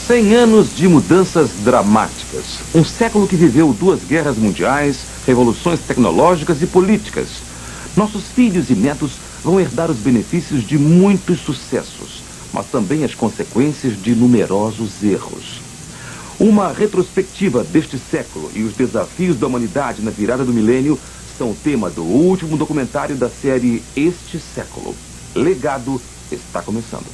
100 anos de mudanças dramáticas. Um século que viveu 2 guerras mundiais, revoluções tecnológicas e políticas. Nossos filhos e netos vão herdar os benefícios de muitos sucessos, mas também as consequências de numerosos erros. Uma retrospectiva deste século e os desafios da humanidade na virada do milênio são o tema do último documentário da série Este Século. Legado está começando.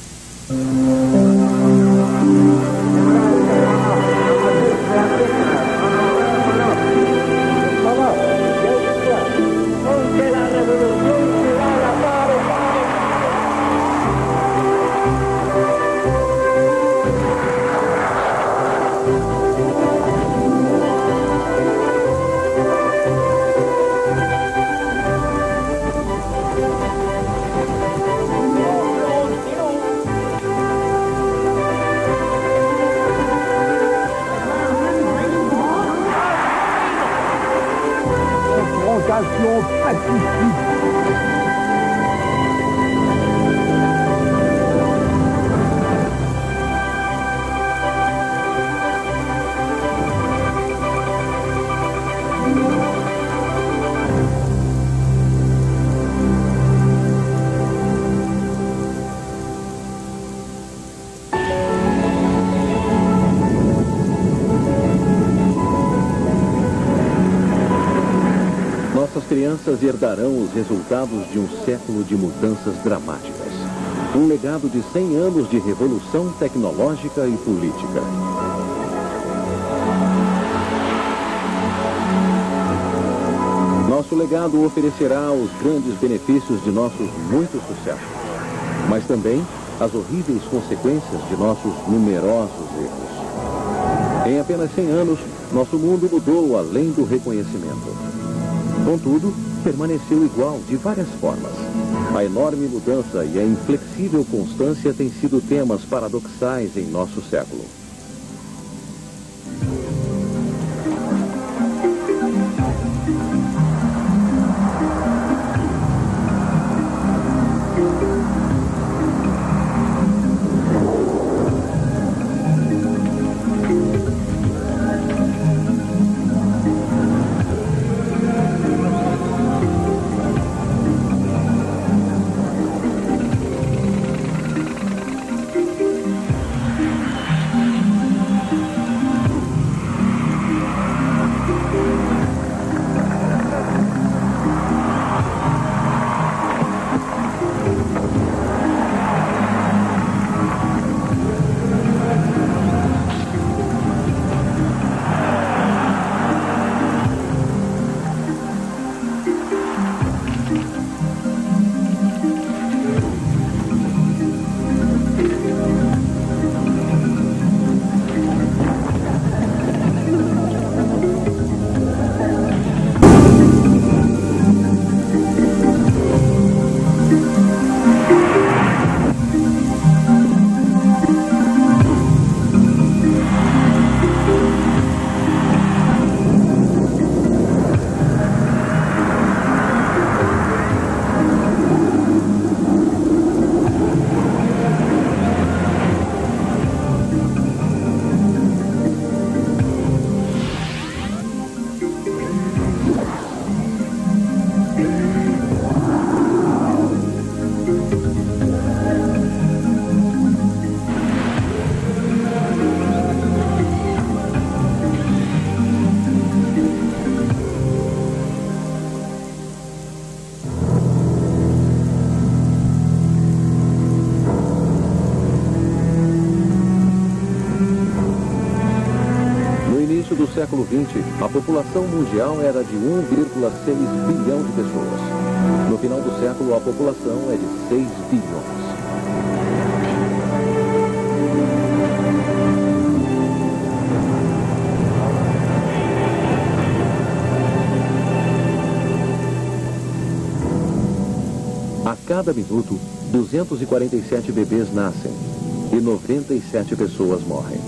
Nossas crianças herdarão os resultados de um século de mudanças dramáticas. Um legado de 100 anos de revolução tecnológica e política. Nosso legado oferecerá os grandes benefícios de nossos muitos sucessos, mas também as horríveis consequências de nossos numerosos erros. Em apenas 100 anos, nosso mundo mudou além do reconhecimento. Contudo, permaneceu igual de várias formas. A enorme mudança e a inflexível constância têm sido temas paradoxais em nosso século. Do século XX, a população mundial era de 1,6 bilhão de pessoas. No final do século, a população é de 6 bilhões. A cada minuto, 247 bebês nascem e 97 pessoas morrem.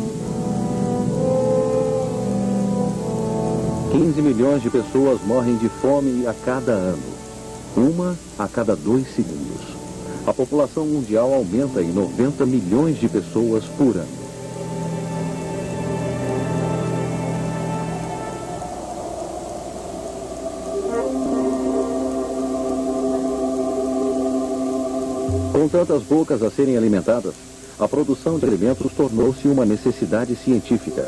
15 milhões de pessoas morrem de fome a cada ano, uma a cada 2 segundos. A população mundial aumenta em 90 milhões de pessoas por ano. Com tantas bocas a serem alimentadas, a produção de alimentos tornou-se uma necessidade científica.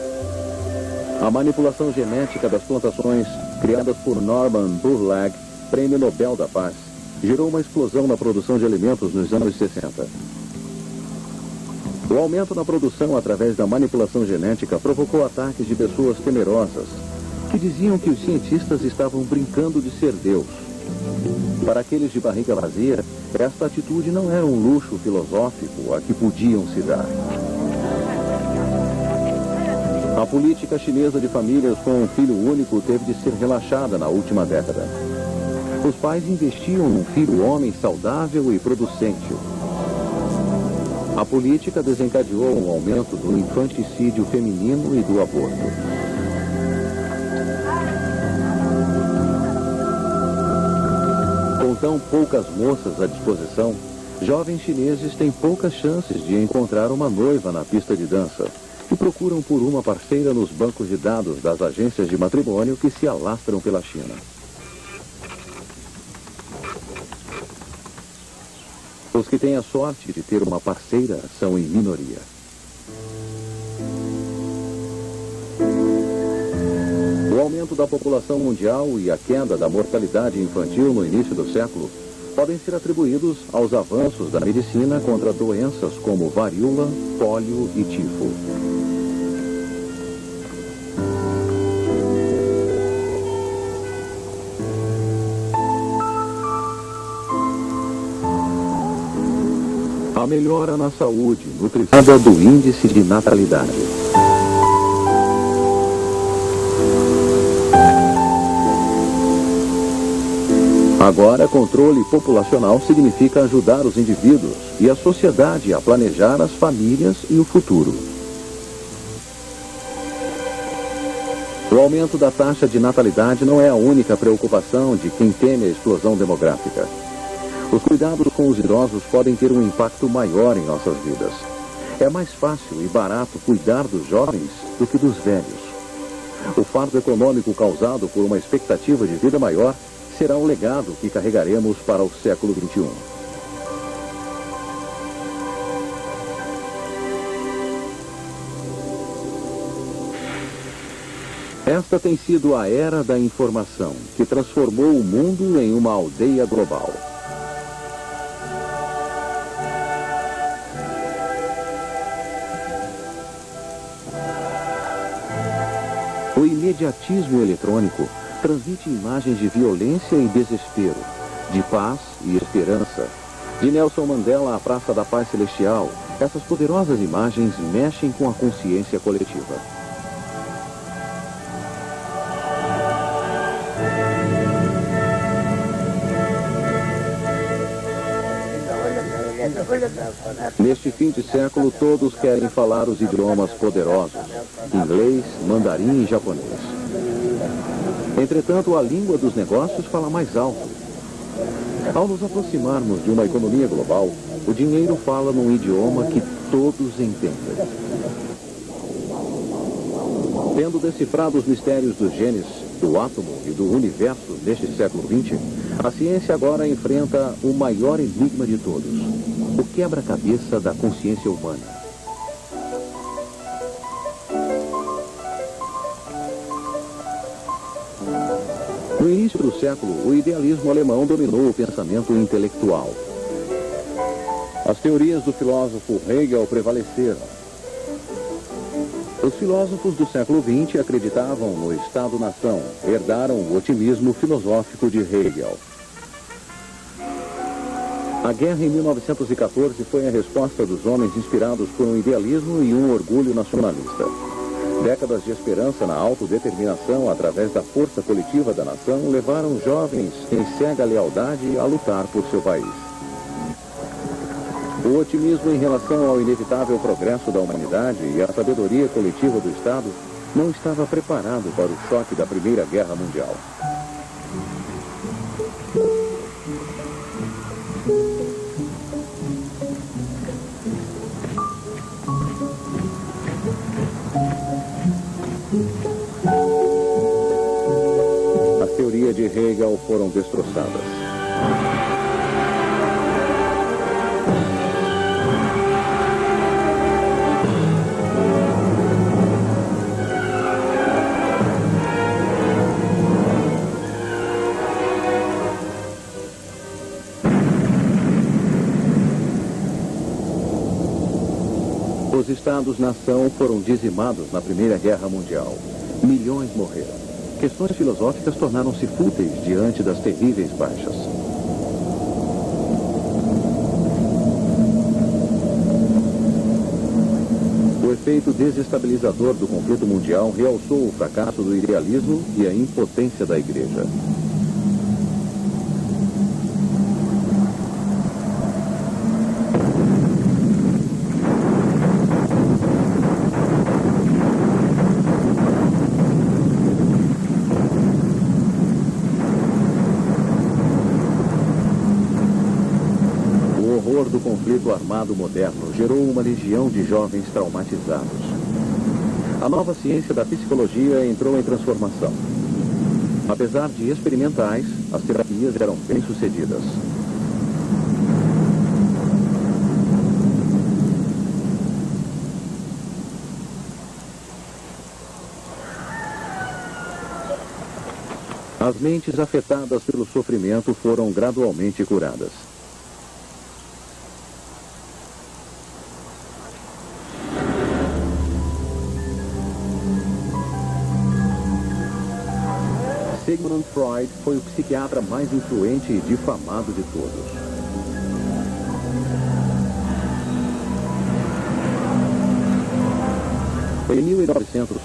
A manipulação genética das plantações, criadas por Norman Borlaug, Prêmio Nobel da Paz, gerou uma explosão na produção de alimentos nos anos 60. O aumento na produção através da manipulação genética provocou ataques de pessoas temerosas, que diziam que os cientistas estavam brincando de ser Deus. Para aqueles de barriga vazia, esta atitude não era um luxo filosófico a que podiam se dar. A política chinesa de famílias com um filho único teve de ser relaxada na última década. Os pais investiam num filho homem saudável e producente. A política desencadeou um aumento do infanticídio feminino e do aborto. Com tão poucas moças à disposição, jovens chineses têm poucas chances de encontrar uma noiva na pista de dança e procuram por uma parceira nos bancos de dados das agências de matrimônio que se alastram pela China. Os que têm a sorte de ter uma parceira são em minoria. O aumento da população mundial e a queda da mortalidade infantil no início do século podem ser atribuídos aos avanços da medicina contra doenças como varíola, pólio e tifo. A melhora na saúde, nutrição do índice de natalidade. Agora, controle populacional significa ajudar os indivíduos e a sociedade a planejar as famílias e o futuro. O aumento da taxa de natalidade não é a única preocupação de quem teme a explosão demográfica. Os cuidados com os idosos podem ter um impacto maior em nossas vidas. É mais fácil e barato cuidar dos jovens do que dos velhos. O fardo econômico causado por uma expectativa de vida maior será o legado que carregaremos para o século XXI. Esta tem sido a era da informação, que transformou o mundo em uma aldeia global. O imediatismo eletrônico transmite imagens de violência e desespero, de paz e esperança. De Nelson Mandela à Praça da Paz Celestial, essas poderosas imagens mexem com a consciência coletiva. Neste fim de século, todos querem falar os idiomas poderosos: inglês, mandarim e japonês. Entretanto, a língua dos negócios fala mais alto. Ao nos aproximarmos de uma economia global, o dinheiro fala num idioma que todos entendem. Tendo decifrado os mistérios dos genes, do átomo e do universo neste século XX, a ciência agora enfrenta o maior enigma de todos: o quebra-cabeça da consciência humana. No início do século, o idealismo alemão dominou o pensamento intelectual. As teorias do filósofo Hegel prevaleceram. Os filósofos do século XX acreditavam no Estado-nação, herdaram o otimismo filosófico de Hegel. A guerra em 1914 foi a resposta dos homens inspirados por um idealismo e um orgulho nacionalista. Décadas de esperança na autodeterminação através da força coletiva da nação levaram jovens em cega lealdade a lutar por seu país. O otimismo em relação ao inevitável progresso da humanidade e a sabedoria coletiva do Estado não estava preparado para o choque da Primeira Guerra Mundial. As teorias de Hegel foram destroçadas. Os Estados-nação foram dizimados na Primeira Guerra Mundial. Milhões morreram. Questões filosóficas tornaram-se fúteis diante das terríveis baixas. O efeito desestabilizador do conflito mundial realçou o fracasso do idealismo e a impotência da Igreja. Do conflito armado moderno gerou uma legião de jovens traumatizados. A nova ciência da psicologia entrou em transformação. Apesar de experimentais, as terapias eram bem-sucedidas. As mentes afetadas pelo sofrimento foram gradualmente curadas. Sigmund Freud foi o psiquiatra mais influente e difamado de todos. Em 1900,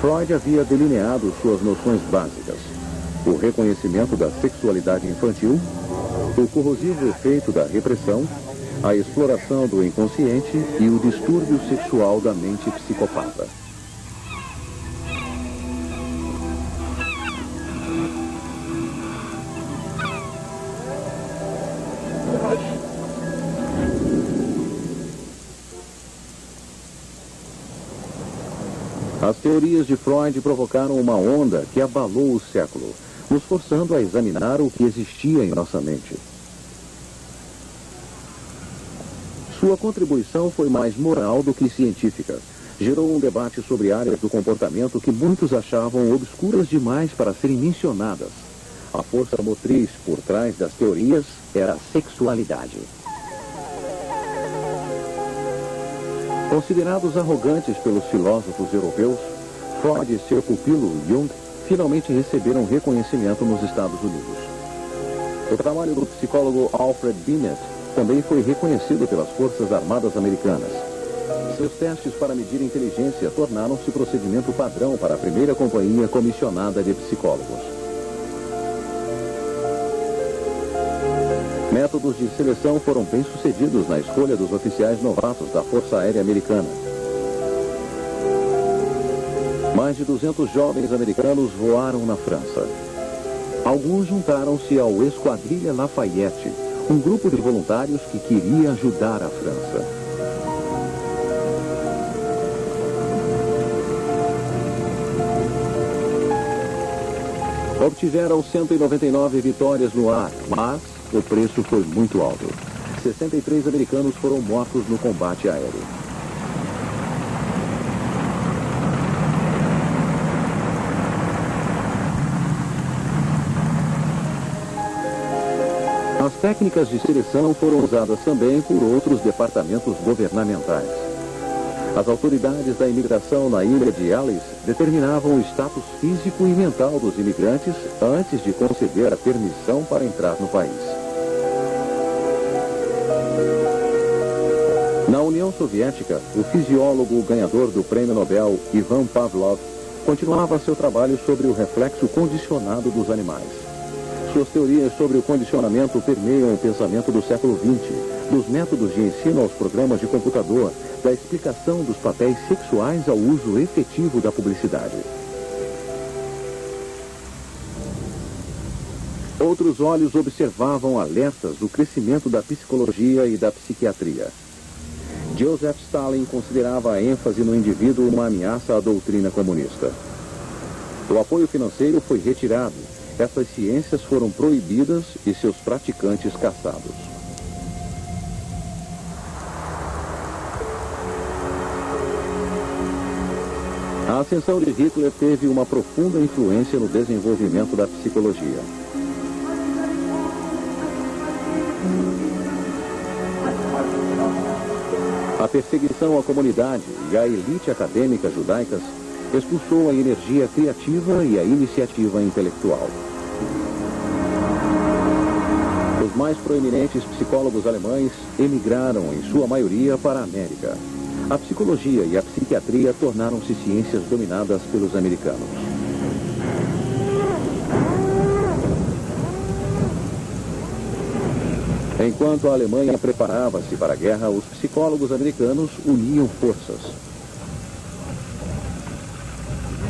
Freud havia delineado suas noções básicas: o reconhecimento da sexualidade infantil, o corrosivo efeito da repressão, a exploração do inconsciente e o distúrbio sexual da mente psicopata. As teorias de Freud provocaram uma onda que abalou o século, nos forçando a examinar o que existia em nossa mente. Sua contribuição foi mais moral do que científica. Gerou um debate sobre áreas do comportamento que muitos achavam obscuras demais para serem mencionadas. A força motriz por trás das teorias era a sexualidade. Considerados arrogantes pelos filósofos europeus, Freud e seu pupilo Jung finalmente receberam reconhecimento nos Estados Unidos. O trabalho do psicólogo Alfred Binet também foi reconhecido pelas Forças Armadas Americanas. Seus testes para medir inteligência tornaram-se procedimento padrão para a primeira companhia comissionada de psicólogos. Métodos de seleção foram bem-sucedidos na escolha dos oficiais novatos da Força Aérea Americana. Mais de 200 jovens americanos voaram na França. Alguns juntaram-se ao Esquadrilha Lafayette, um grupo de voluntários que queria ajudar a França. Obtiveram 199 vitórias no ar, mas o preço foi muito alto. 63 americanos foram mortos no combate aéreo. As técnicas de seleção foram usadas também por outros departamentos governamentais. As autoridades da imigração na ilha de Ellis determinavam o status físico e mental dos imigrantes antes de conceder a permissão para entrar no país. Na União Soviética, o fisiólogo ganhador do Prêmio Nobel Ivan Pavlov continuava seu trabalho sobre o reflexo condicionado dos animais. Suas teorias sobre o condicionamento permeiam o pensamento do século XX, dos métodos de ensino aos programas de computador, da explicação dos papéis sexuais ao uso efetivo da publicidade. Outros olhos observavam alertas do crescimento da psicologia e da psiquiatria. Joseph Stalin considerava a ênfase no indivíduo uma ameaça à doutrina comunista. O apoio financeiro foi retirado, essas ciências foram proibidas e seus praticantes caçados. A ascensão de Hitler teve uma profunda influência no desenvolvimento da psicologia. A perseguição à comunidade e à elite acadêmica judaicas expulsou a energia criativa e a iniciativa intelectual. Os mais proeminentes psicólogos alemães emigraram, em sua maioria, para a América. A psicologia e a psiquiatria tornaram-se ciências dominadas pelos americanos. Enquanto a Alemanha preparava-se para a guerra, os psicólogos americanos uniam forças.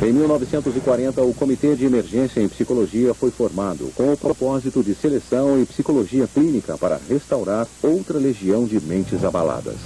Em 1940, o Comitê de Emergência em Psicologia foi formado com o propósito de seleção e psicologia clínica para restaurar outra legião de mentes abaladas.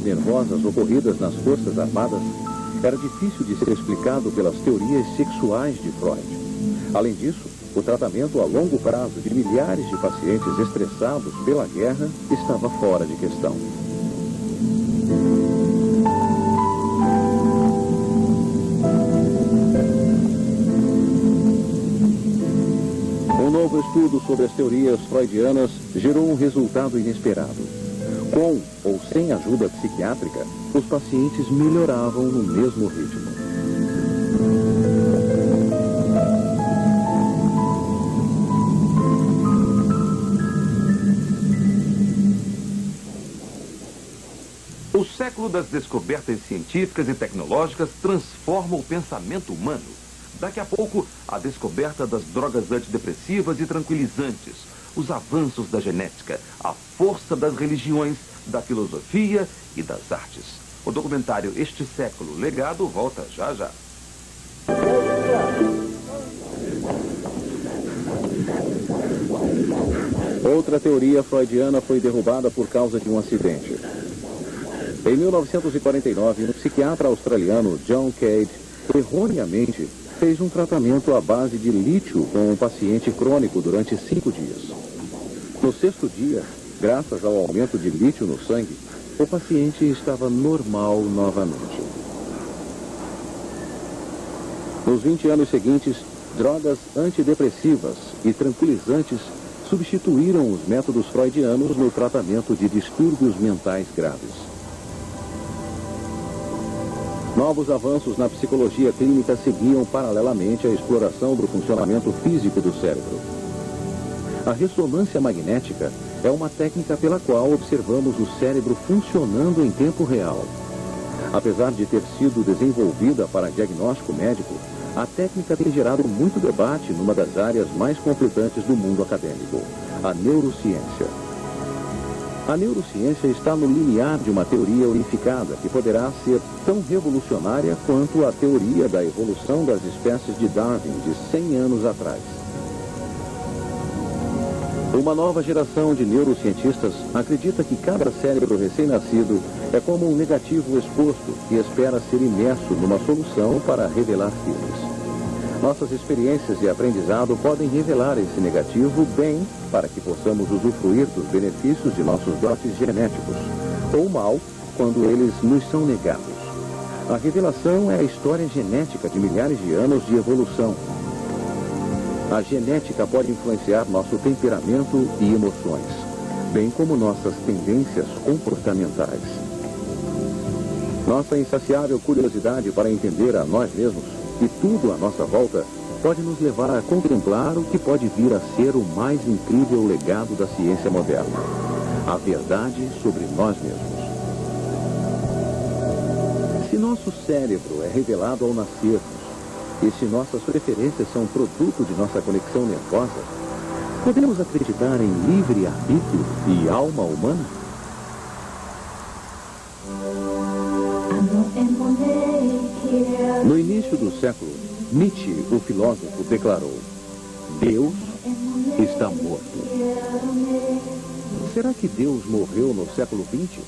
Nervosas ocorridas nas Forças Armadas era difícil de ser explicado pelas teorias sexuais de Freud. Além disso, o tratamento a longo prazo de milhares de pacientes estressados pela guerra estava fora de questão. Um novo estudo sobre as teorias freudianas gerou um resultado inesperado. Com ou sem ajuda psiquiátrica, os pacientes melhoravam no mesmo ritmo. O século das descobertas científicas e tecnológicas transforma o pensamento humano. Daqui a pouco, a descoberta das drogas antidepressivas e tranquilizantes, os avanços da genética, a força das religiões, da filosofia e das artes. O documentário Este Século Legado volta já já. Outra teoria freudiana foi derrubada por causa de um acidente. Em 1949, um psiquiatra australiano, John Cade, erroneamente fez um tratamento à base de lítio com um paciente crônico durante 5 dias. No 6º dia, graças ao aumento de lítio no sangue, o paciente estava normal novamente. Nos 20 anos seguintes, drogas antidepressivas e tranquilizantes substituíram os métodos freudianos no tratamento de distúrbios mentais graves. Novos avanços na psicologia clínica seguiam paralelamente à exploração do funcionamento físico do cérebro. A ressonância magnética é uma técnica pela qual observamos o cérebro funcionando em tempo real. Apesar de ter sido desenvolvida para diagnóstico médico, a técnica tem gerado muito debate numa das áreas mais conflitantes do mundo acadêmico, a neurociência. A neurociência está no limiar de uma teoria unificada que poderá ser tão revolucionária quanto a teoria da evolução das espécies de Darwin de 100 anos atrás. Uma nova geração de neurocientistas acredita que cada cérebro recém-nascido é como um negativo exposto que espera ser imerso numa solução para revelar filmes. Nossas experiências e aprendizado podem revelar esse negativo bem para que possamos usufruir dos benefícios de nossos dotes genéticos, ou mal quando eles nos são negados. A revelação é a história genética de milhares de anos de evolução. A genética pode influenciar nosso temperamento e emoções, bem como nossas tendências comportamentais. Nossa insaciável curiosidade para entender a nós mesmos e tudo à nossa volta pode nos levar a contemplar o que pode vir a ser o mais incrível legado da ciência moderna, a verdade sobre nós mesmos. Se nosso cérebro é revelado ao nascermos, e se nossas preferências são produto de nossa conexão nervosa, podemos acreditar em livre-arbítrio e alma humana? No início do século, Nietzsche, o filósofo, declarou: Deus está morto. Será que Deus morreu no século XX?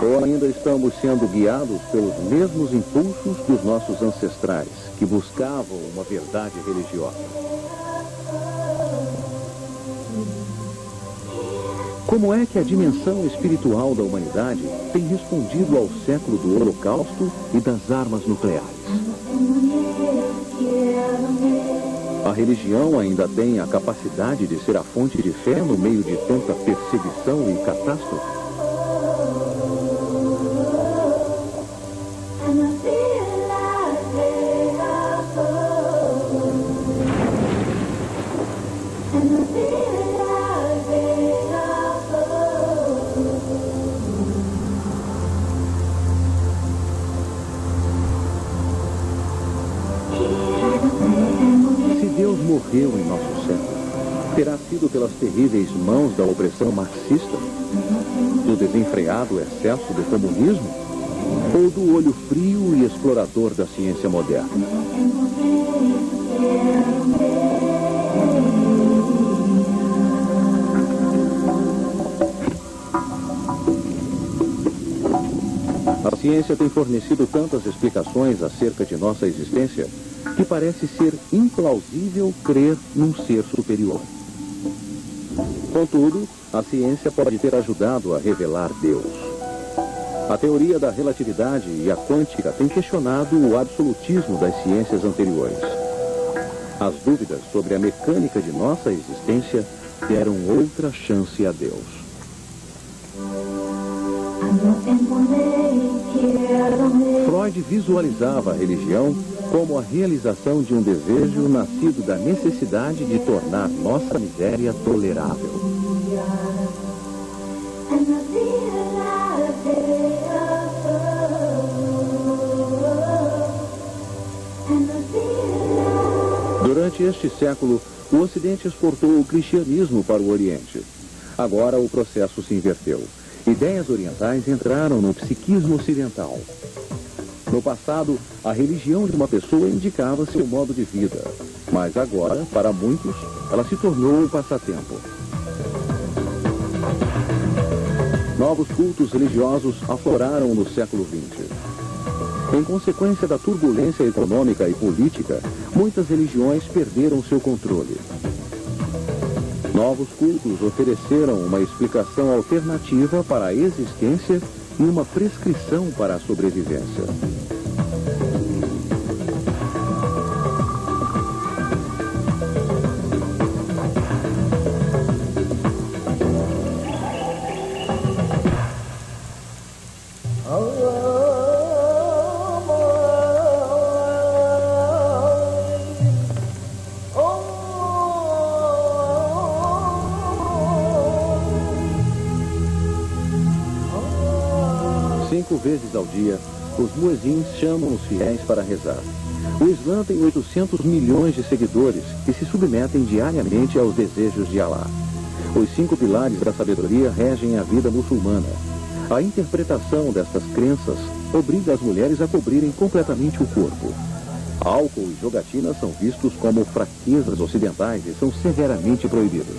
Ou ainda estamos sendo guiados pelos mesmos impulsos dos nossos ancestrais, que buscavam uma verdade religiosa? Como é que a dimensão espiritual da humanidade tem respondido ao século do Holocausto e das armas nucleares? A religião ainda tem a capacidade de ser a fonte de fé no meio de tanta perseguição e catástrofe? Morreu em nosso século, terá sido pelas terríveis mãos da opressão marxista, do desenfreado excesso do comunismo, ou do olho frio e explorador da ciência moderna? A ciência tem fornecido tantas explicações acerca de nossa existência que parece ser implausível crer num ser superior. Contudo, a ciência pode ter ajudado a revelar Deus. A teoria da relatividade e a quântica têm questionado o absolutismo das ciências anteriores. As dúvidas sobre a mecânica de nossa existência deram outra chance a Deus. Freud visualizava a religião como a realização de um desejo nascido da necessidade de tornar nossa miséria tolerável. Durante este século, o Ocidente exportou o cristianismo para o Oriente. Agora o processo se inverteu. Ideias orientais entraram no psiquismo ocidental. No passado, a religião de uma pessoa indicava seu modo de vida. Mas agora, para muitos, ela se tornou um passatempo. Novos cultos religiosos afloraram no século XX. Em consequência da turbulência econômica e política, muitas religiões perderam seu controle. Novos cultos ofereceram uma explicação alternativa para a existência e uma prescrição para a sobrevivência. Vezes ao dia, os muezins chamam os fiéis para rezar. O Islã tem 800 milhões de seguidores que se submetem diariamente aos desejos de Alá. Os 5 pilares da sabedoria regem a vida muçulmana. A interpretação destas crenças obriga as mulheres a cobrirem completamente o corpo. Álcool e jogatina são vistos como fraquezas ocidentais e são severamente proibidos.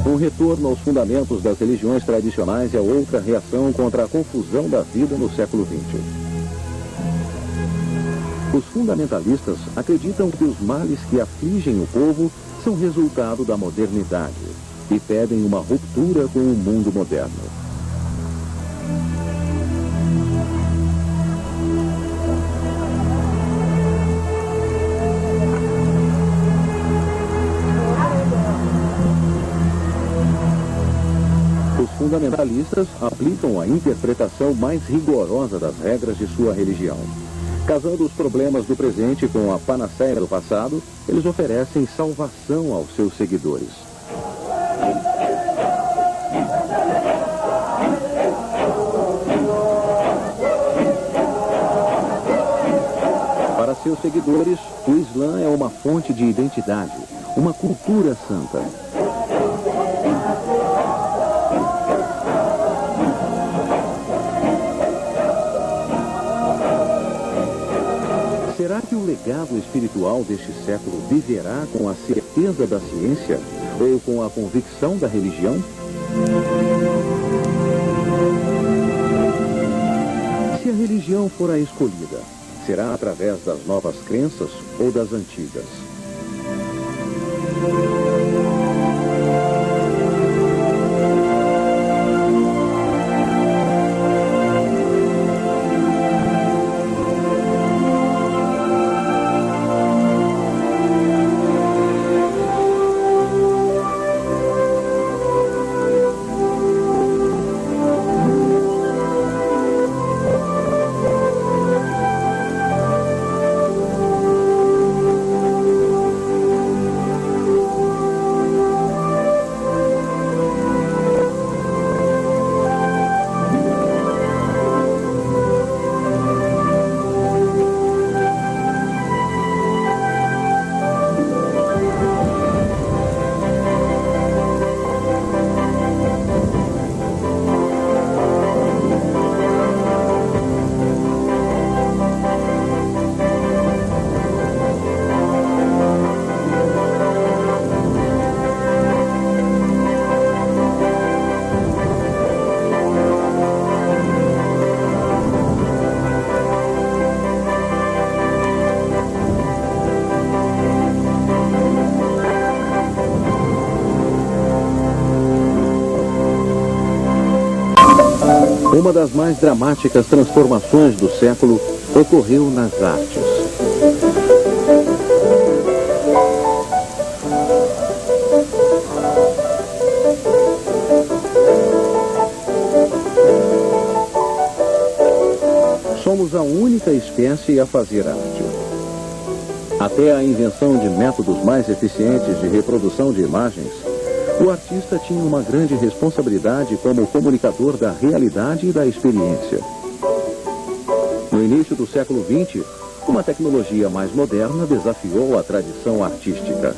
Um retorno aos fundamentos das religiões tradicionais é outra reação contra a confusão da vida no século XX. Os fundamentalistas acreditam que os males que afligem o povo são resultado da modernidade e pedem uma ruptura com o mundo moderno. Os fundamentalistas aplicam a interpretação mais rigorosa das regras de sua religião. Casando os problemas do presente com a panaceia do passado, eles oferecem salvação aos seus seguidores. Para seus seguidores, o Islã é uma fonte de identidade, uma cultura santa. legado espiritual deste século viverá com a certeza da ciência ou com a convicção da religião? Se a religião for a escolhida, será através das novas crenças ou das antigas? Uma das mais dramáticas transformações do século ocorreu nas artes. Somos a única espécie a fazer arte. Até a invenção de métodos mais eficientes de reprodução de imagens, o artista tinha uma grande responsabilidade como comunicador da realidade e da experiência. No início do século XX, uma tecnologia mais moderna desafiou a tradição artística.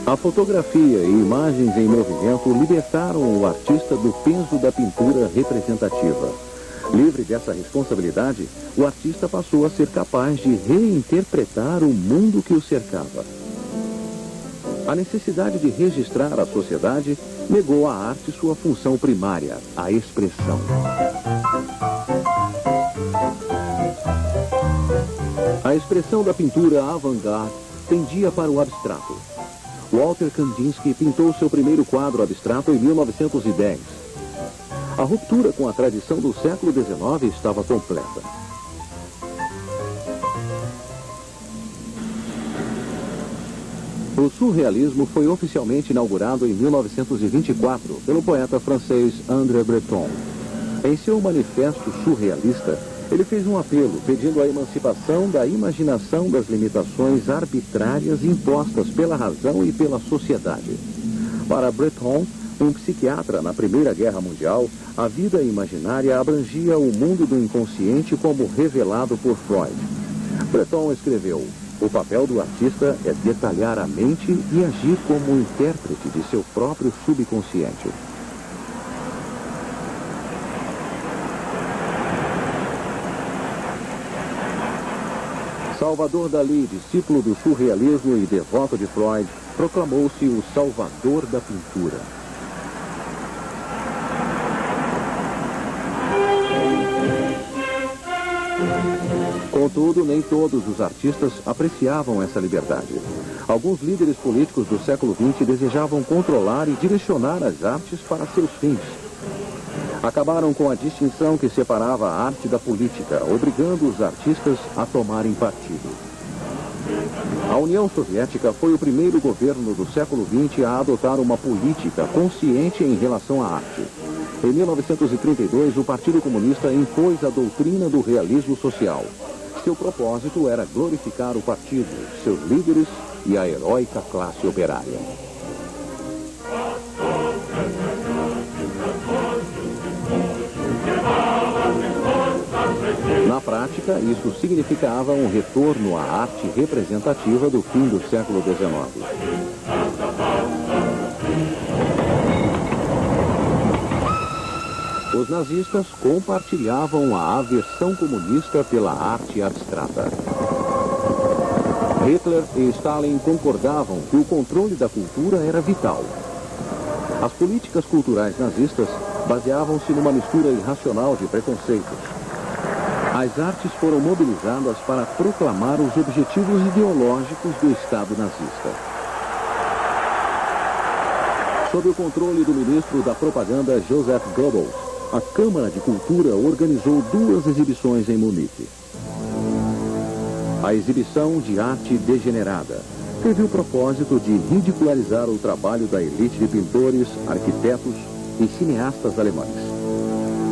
A fotografia e imagens em movimento libertaram o artista do peso da pintura representativa. Livre dessa responsabilidade, o artista passou a ser capaz de reinterpretar o mundo que o cercava. A necessidade de registrar a sociedade negou à arte sua função primária, a expressão. A expressão da pintura avant-garde tendia para o abstrato. Walter Kandinsky pintou seu primeiro quadro abstrato em 1910. A ruptura com a tradição do século XIX estava completa. O surrealismo foi oficialmente inaugurado em 1924 pelo poeta francês André Breton. Em seu manifesto surrealista, ele fez um apelo pedindo a emancipação da imaginação das limitações arbitrárias impostas pela razão e pela sociedade. Para Breton, um psiquiatra na Primeira Guerra Mundial, a vida imaginária abrangia o mundo do inconsciente como revelado por Freud. Breton escreveu: o papel do artista é detalhar a mente e agir como intérprete de seu próprio subconsciente. Salvador Dalí, discípulo do surrealismo e devoto de Freud, proclamou-se o salvador da pintura. Contudo, nem todos os artistas apreciavam essa liberdade. Alguns líderes políticos do século XX desejavam controlar e direcionar as artes para seus fins. Acabaram com a distinção que separava a arte da política, obrigando os artistas a tomarem partido. A União Soviética foi o primeiro governo do século XX a adotar uma política consciente em relação à arte. Em 1932, o Partido Comunista impôs a doutrina do realismo social. Seu propósito era glorificar o partido, seus líderes e a heróica classe operária. Na prática, isso significava um retorno à arte representativa do fim do século XIX. Os nazistas compartilhavam a aversão comunista pela arte abstrata. Hitler e Stalin concordavam que o controle da cultura era vital. As políticas culturais nazistas baseavam-se numa mistura irracional de preconceitos. As artes foram mobilizadas para proclamar os objetivos ideológicos do Estado nazista. Sob o controle do ministro da propaganda Joseph Goebbels, a Câmara de Cultura organizou 2 exibições em Munique. A exibição de arte degenerada teve o propósito de ridicularizar o trabalho da elite de pintores, arquitetos e cineastas alemães.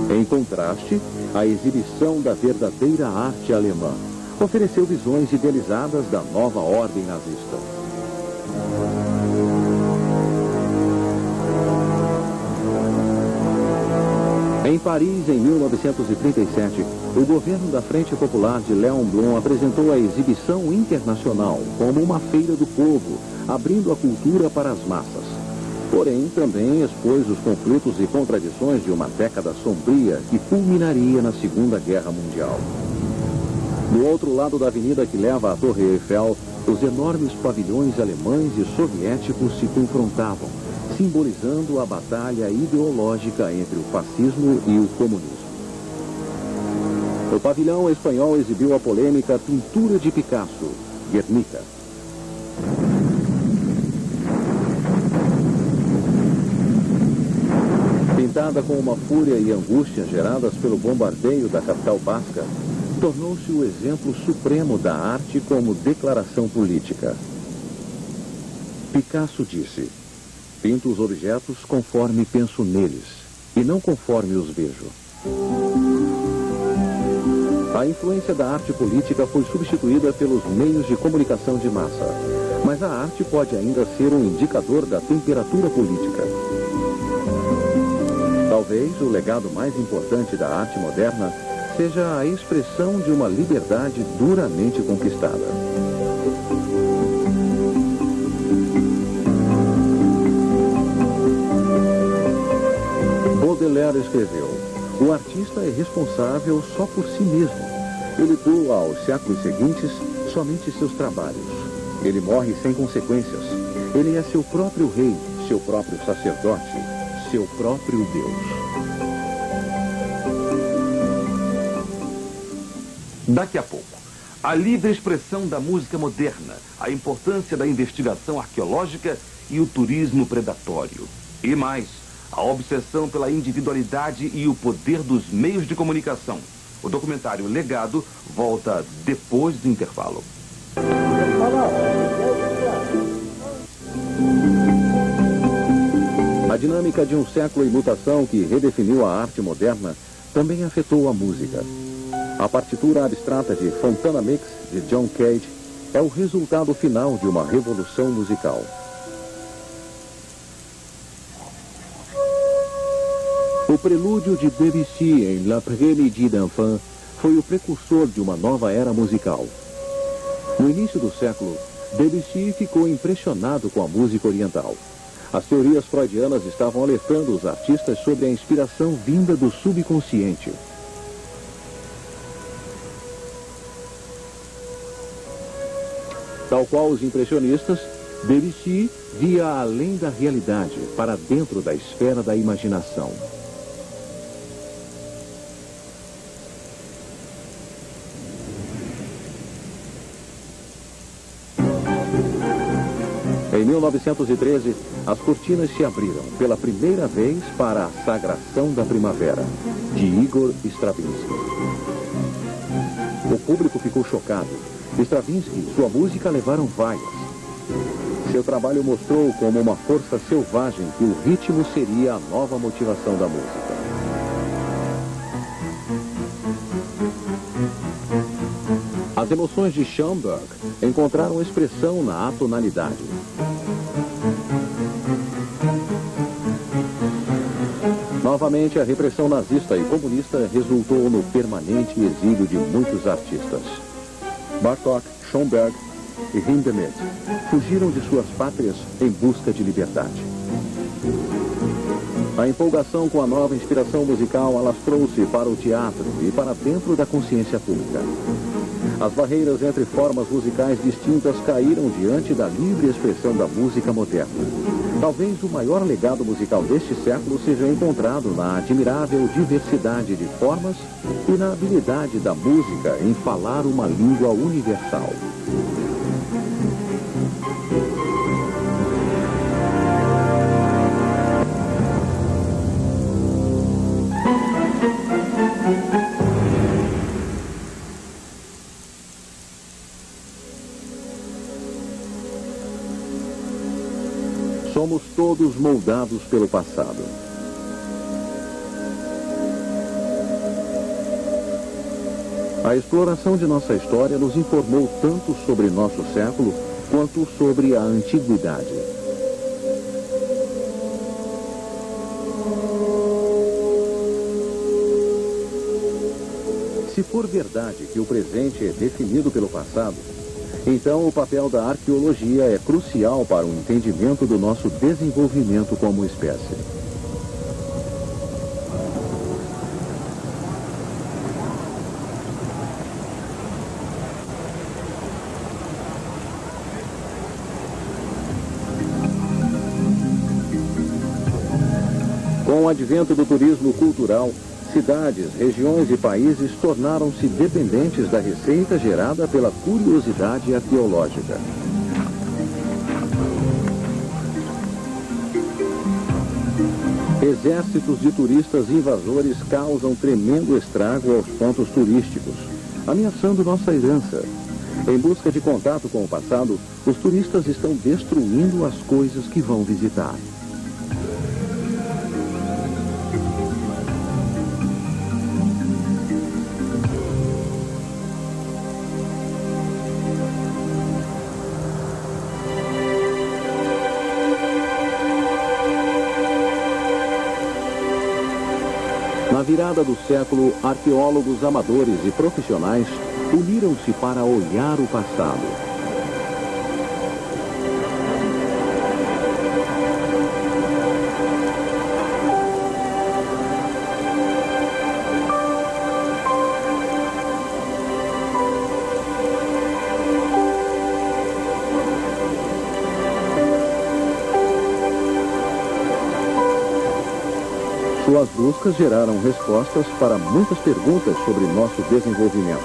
Em contraste, a exibição da verdadeira arte alemã ofereceu visões idealizadas da nova ordem nazista. Em Paris, em 1937, o governo da Frente Popular de Léon Blum apresentou a exibição internacional como uma feira do povo, abrindo a cultura para as massas. Porém, também expôs os conflitos e contradições de uma década sombria que culminaria na Segunda Guerra Mundial. Do outro lado da avenida que leva à Torre Eiffel, os enormes pavilhões alemães e soviéticos se confrontavam, simbolizando a batalha ideológica entre o fascismo e o comunismo. O pavilhão espanhol exibiu a polêmica pintura de Picasso, Guernica. Pintada com uma fúria e angústia geradas pelo bombardeio da capital basca, tornou-se o exemplo supremo da arte como declaração política. Picasso disse: "Pinto os objetos conforme penso neles, e não conforme os vejo." A influência da arte política foi substituída pelos meios de comunicação de massa, mas a arte pode ainda ser um indicador da temperatura política. Talvez o legado mais importante da arte moderna seja a expressão de uma liberdade duramente conquistada. Baudelaire escreveu: "O artista é responsável só por si mesmo. Ele doa aos séculos seguintes somente seus trabalhos. Ele morre sem consequências. Ele é seu próprio rei, seu próprio sacerdote, seu próprio Deus." Daqui a pouco, a livre expressão da música moderna, a importância da investigação arqueológica e o turismo predatório. E mais, a obsessão pela individualidade e o poder dos meios de comunicação. O documentário Legado volta depois do intervalo. A dinâmica de um século em mutação que redefiniu a arte moderna também afetou a música. A partitura abstrata de Fontana Mix, de John Cage, é o resultado final de uma revolução musical. O prelúdio de Debussy em L'Après-midi d'Enfant foi o precursor de uma nova era musical. No início do século, Debussy ficou impressionado com a música oriental. As teorias freudianas estavam alertando os artistas sobre a inspiração vinda do subconsciente. Tal qual os impressionistas, Debussy via além da realidade, para dentro da esfera da imaginação. Em 1913, as cortinas se abriram pela primeira vez para a Sagração da Primavera, de Igor Stravinsky. O público ficou chocado. Stravinsky e sua música levaram vaias. Seu trabalho mostrou como uma força selvagem que o ritmo seria a nova motivação da música. As emoções de Schoenberg encontraram expressão na atonalidade. Novamente, a repressão nazista e comunista resultou no permanente exílio de muitos artistas. Bartók, Schoenberg e Hindemith fugiram de suas pátrias em busca de liberdade. A empolgação com a nova inspiração musical alastrou-se para o teatro e para dentro da consciência pública. As barreiras entre formas musicais distintas caíram diante da livre expressão da música moderna. Talvez o maior legado musical deste século seja encontrado na admirável diversidade de formas e na habilidade da música em falar uma língua universal. Somos todos moldados pelo passado. A exploração de nossa história nos informou tanto sobre nosso século quanto sobre a antiguidade. Se for verdade que o presente é definido pelo passado, então o papel da arqueologia é crucial para o entendimento do nosso desenvolvimento como espécie. Com o advento do turismo cultural, cidades, regiões e países tornaram-se dependentes da receita gerada pela curiosidade arqueológica. Exércitos de turistas invasores causam tremendo estrago aos pontos turísticos, ameaçando nossa herança. Em busca de contato com o passado, os turistas estão destruindo as coisas que vão visitar. Na virada do século, arqueólogos amadores e profissionais uniram-se para olhar o passado. Suas buscas geraram respostas para muitas perguntas sobre nosso desenvolvimento.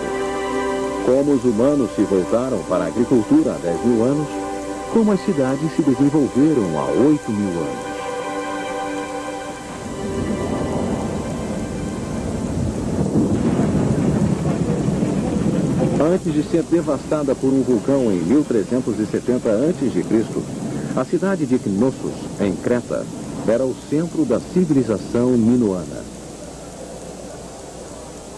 Como os humanos se voltaram para a agricultura há 10 mil anos, como as cidades se desenvolveram há 8 mil anos. Antes de ser devastada por um vulcão em 1370 a.C., a cidade de Knossos, em Creta, era o centro da civilização minoana.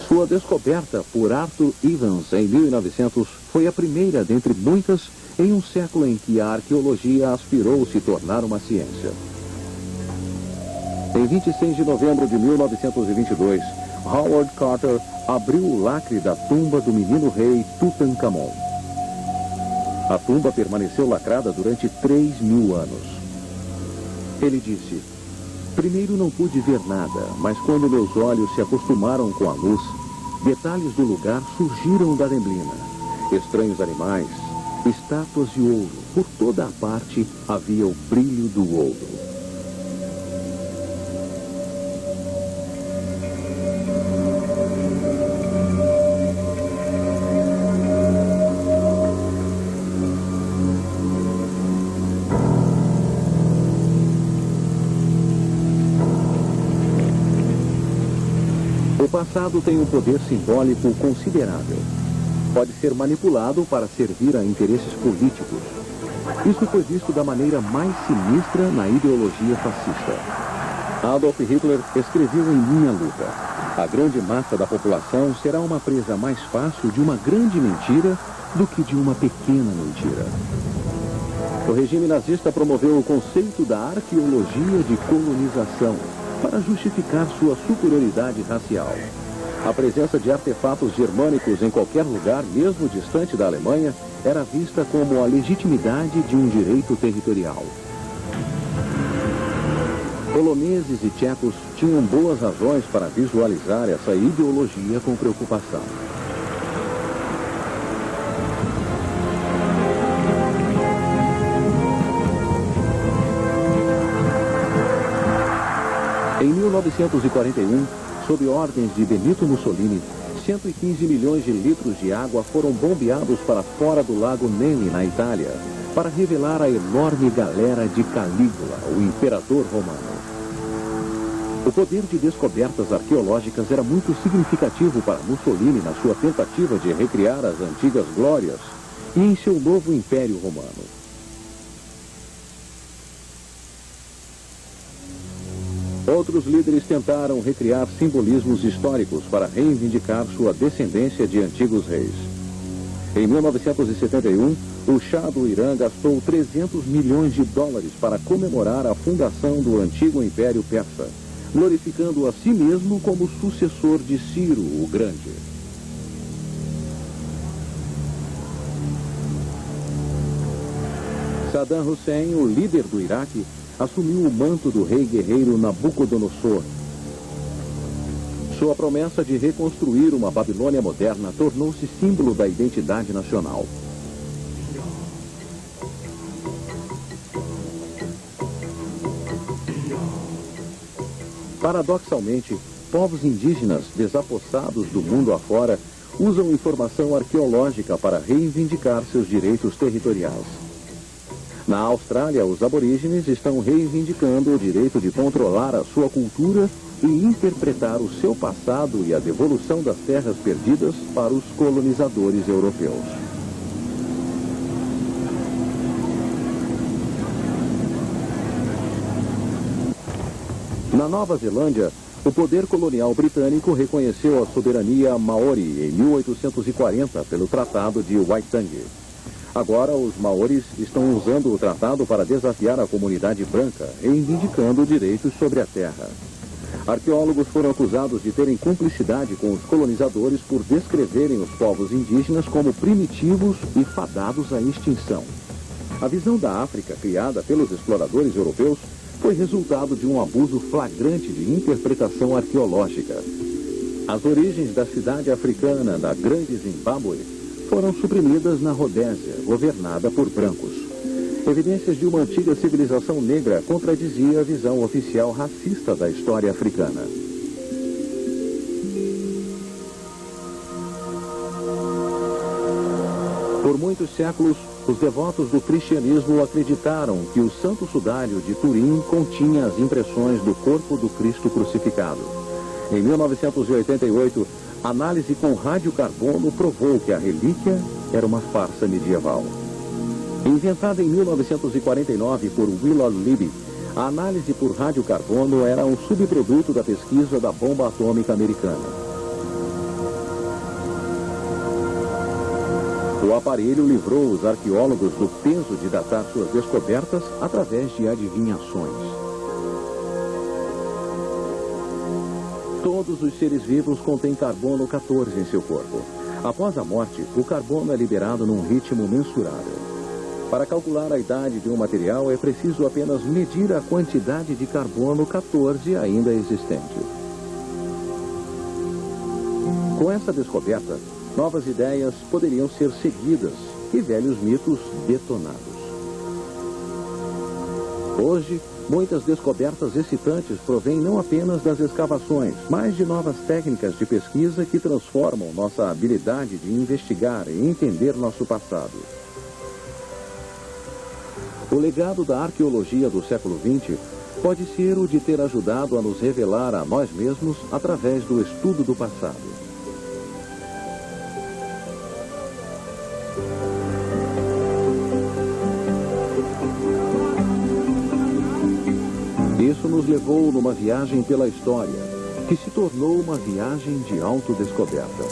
Sua descoberta por Arthur Evans em 1900 foi a primeira dentre muitas em um século em que a arqueologia aspirou se tornar uma ciência. Em 26 de novembro de 1922, Howard Carter abriu o lacre da tumba do menino rei Tutankhamon. A tumba permaneceu lacrada durante 3 mil anos. Ele disse: primeiro não pude ver nada, mas quando meus olhos se acostumaram com a luz, detalhes do lugar surgiram da neblina. Estranhos animais, estátuas de ouro, por toda a parte havia o brilho do ouro. O passado tem um poder simbólico considerável. Pode ser manipulado para servir a interesses políticos. Isso foi visto da maneira mais sinistra na ideologia fascista. Adolf Hitler escreveu em Minha Luta: a grande massa da população será uma presa mais fácil de uma grande mentira do que de uma pequena mentira. O regime nazista promoveu o conceito da arqueologia de colonização para justificar sua superioridade racial. A presença de artefatos germânicos em qualquer lugar, mesmo distante da Alemanha, era vista como a legitimidade de um direito territorial. Poloneses e tchecos tinham boas razões para visualizar essa ideologia com preocupação. Em 1941, sob ordens de Benito Mussolini, 115 milhões de litros de água foram bombeados para fora do lago Nemi, na Itália, para revelar a enorme galera de Calígula, o imperador romano. O poder de descobertas arqueológicas era muito significativo para Mussolini na sua tentativa de recriar as antigas glórias e em seu novo Império Romano. Outros líderes tentaram recriar simbolismos históricos para reivindicar sua descendência de antigos reis. Em 1971, o Shah do Irã gastou 300 milhões de dólares para comemorar a fundação do antigo Império Persa, glorificando a si mesmo como sucessor de Ciro o Grande. Saddam Hussein, o líder do Iraque, assumiu o manto do rei guerreiro Nabucodonosor. Sua promessa de reconstruir uma Babilônia moderna tornou-se símbolo da identidade nacional. Paradoxalmente, povos indígenas desapossados do mundo afora usam informação arqueológica para reivindicar seus direitos territoriais. Na Austrália, os aborígenes estão reivindicando o direito de controlar a sua cultura e interpretar o seu passado e a devolução das terras perdidas para os colonizadores europeus. Na Nova Zelândia, o poder colonial britânico reconheceu a soberania maori em 1840 pelo Tratado de Waitangi. Agora, os maoris estão usando o tratado para desafiar a comunidade branca, reivindicando direitos sobre a terra. Arqueólogos foram acusados de terem cumplicidade com os colonizadores por descreverem os povos indígenas como primitivos e fadados à extinção. A visão da África, criada pelos exploradores europeus, foi resultado de um abuso flagrante de interpretação arqueológica. As origens da cidade africana da Grande Zimbábue foram suprimidas na Rodésia, governada por brancos. Evidências de uma antiga civilização negra contradizia a visão oficial racista da história africana. Por muitos séculos, os devotos do cristianismo acreditaram que o Santo Sudário de Turim continha as impressões do corpo do Cristo crucificado. Em 1988, análise com radiocarbono provou que a relíquia era uma farsa medieval. Inventada em 1949 por Willard Libby, a análise por radiocarbono era um subproduto da pesquisa da bomba atômica americana. O aparelho livrou os arqueólogos do peso de datar suas descobertas através de adivinhações. Todos os seres vivos contêm carbono 14 em seu corpo. Após a morte, o carbono é liberado num ritmo mensurável. Para calcular a idade de um material, é preciso apenas medir a quantidade de carbono 14 ainda existente. Com essa descoberta, novas ideias poderiam ser seguidas e velhos mitos detonados. Hoje, muitas descobertas excitantes provêm não apenas das escavações, mas de novas técnicas de pesquisa que transformam nossa habilidade de investigar e entender nosso passado. O legado da arqueologia do século XX pode ser o de ter ajudado a nos revelar a nós mesmos através do estudo do passado. Isso nos levou numa viagem pela história, que se tornou uma viagem de autodescoberta.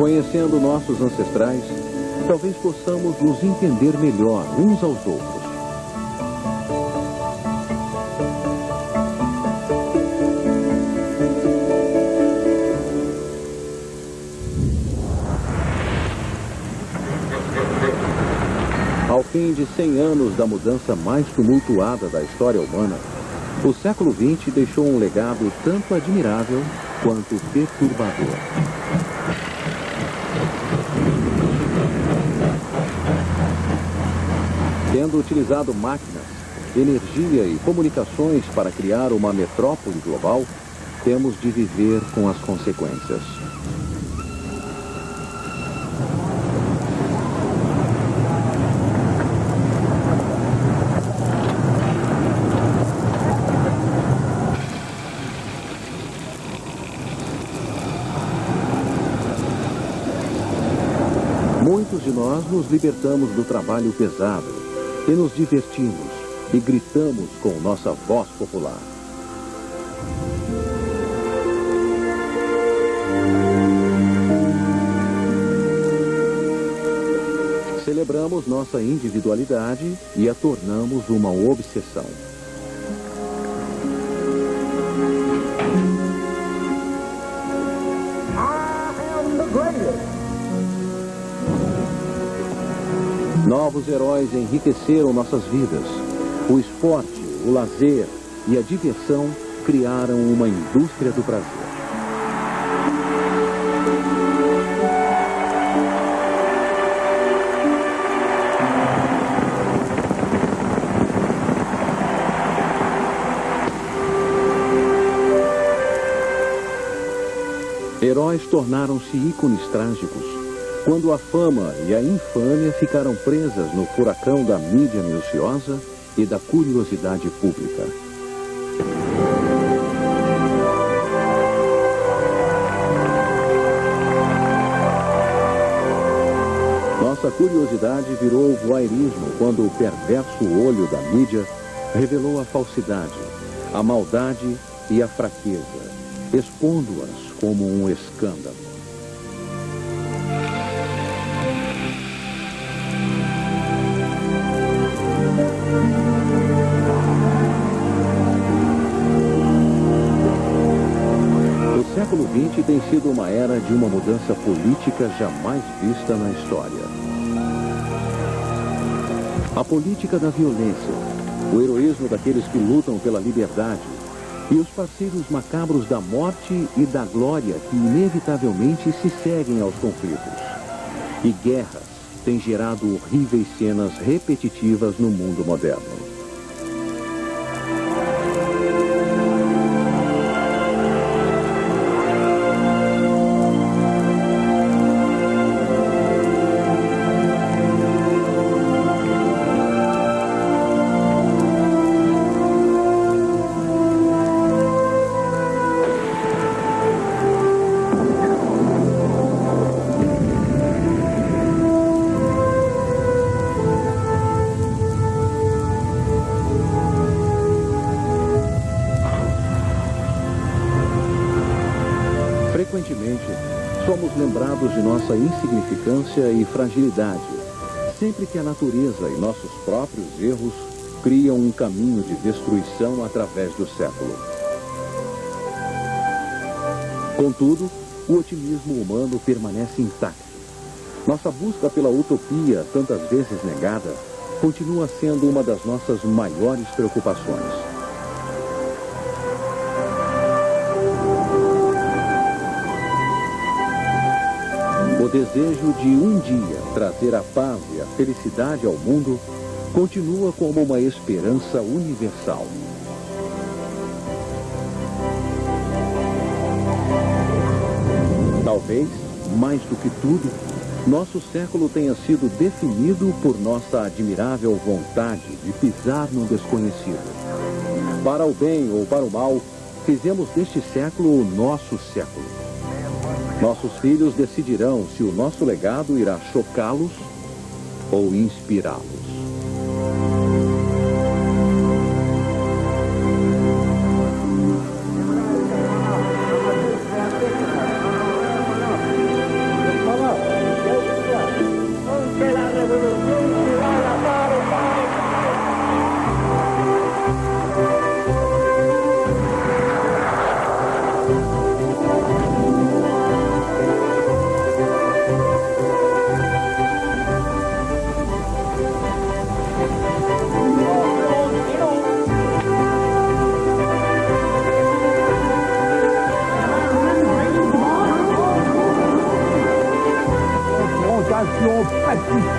Conhecendo nossos ancestrais, talvez possamos nos entender melhor uns aos outros. Ao fim de 100 anos da mudança mais tumultuada da história humana, o século XX deixou um legado tanto admirável quanto perturbador. Tendo utilizado máquinas, energia e comunicações para criar uma metrópole global, temos de viver com as consequências. Muitos de nós nos libertamos do trabalho pesado e nos divertimos e gritamos com nossa voz popular. Celebramos nossa individualidade e a tornamos uma obsessão. Novos heróis enriqueceram nossas vidas. O esporte, o lazer e a diversão criaram uma indústria do prazer. Heróis tornaram-se ícones trágicos, quando a fama e a infâmia ficaram presas no furacão da mídia minuciosa e da curiosidade pública. Nossa curiosidade virou voyeurismo quando o perverso olho da mídia revelou a falsidade, a maldade e a fraqueza, expondo-as como um escândalo. O século XX tem sido uma era de uma mudança política jamais vista na história. A política da violência, o heroísmo daqueles que lutam pela liberdade e os parceiros macabros da morte e da glória que inevitavelmente se seguem aos conflitos. E guerras têm gerado horríveis cenas repetitivas no mundo moderno. Frequentemente, somos lembrados de nossa insignificância e fragilidade, sempre que a natureza e nossos próprios erros criam um caminho de destruição através do século. Contudo, o otimismo humano permanece intacto. Nossa busca pela utopia, tantas vezes negada, continua sendo uma das nossas maiores preocupações. O desejo de um dia trazer a paz e a felicidade ao mundo continua como uma esperança universal. Talvez, mais do que tudo, nosso século tenha sido definido por nossa admirável vontade de pisar no desconhecido. Para o bem ou para o mal, fizemos deste século o nosso século. Nossos filhos decidirão se o nosso legado irá chocá-los ou inspirá-los. génération pacifique